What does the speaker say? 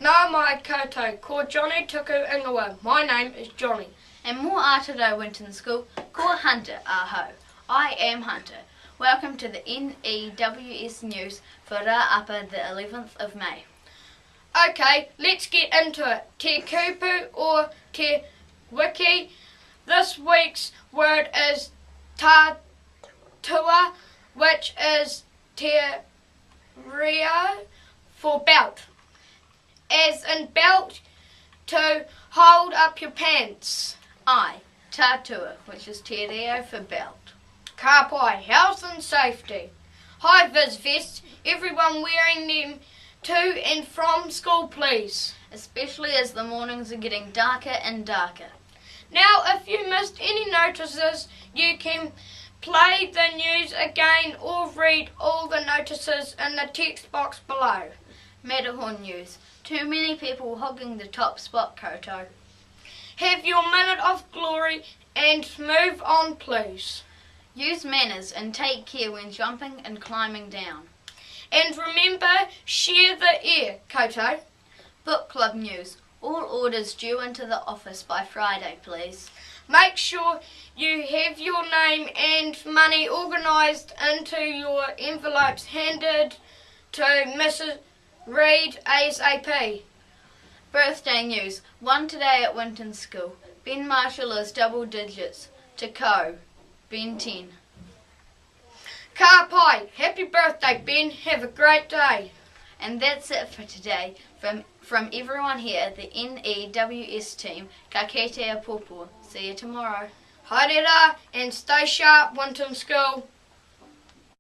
Nā mai koutou, Kor Jonny toku ingoa. My name is Johnny. And more Aotearoa Winton School, Kor Hunter, ahau. I am Hunter. Welcome to the N.E.W.S news for Rā Apa the 11th of May. Okay, let's get into it. Te kupu or te wiki. This week's word is tātua, which is te reo for belt. As in belt, to hold up your pants. Tātua, which is te reo for belt. Ka pai, health and safety. Hi VIZ VESTS, everyone wearing them to and from school please. Especially as the mornings are getting darker and darker. Now if you missed any notices, you can play the news again or read all the notices in the text box below. Matterhorn news. Too many people hogging the top spot, koutou. Have your minute of glory and move on please. Use manners and take care when jumping and climbing down. And remember, share the air, koutou. Book club news. All orders due into the office by Friday, please. Make sure you have your name and money organised into your envelopes handed to Mrs. Reid ASAP. Birthday news. One today at Winton School. Ben Marshall is double digits. To Ko. Ben 10. Ka pai, happy birthday Ben, have a great day. And that's it for today. From everyone here at the N.E.W.S team, ka kite a popo. See you tomorrow. Haere rā and stay sharp, Winton School.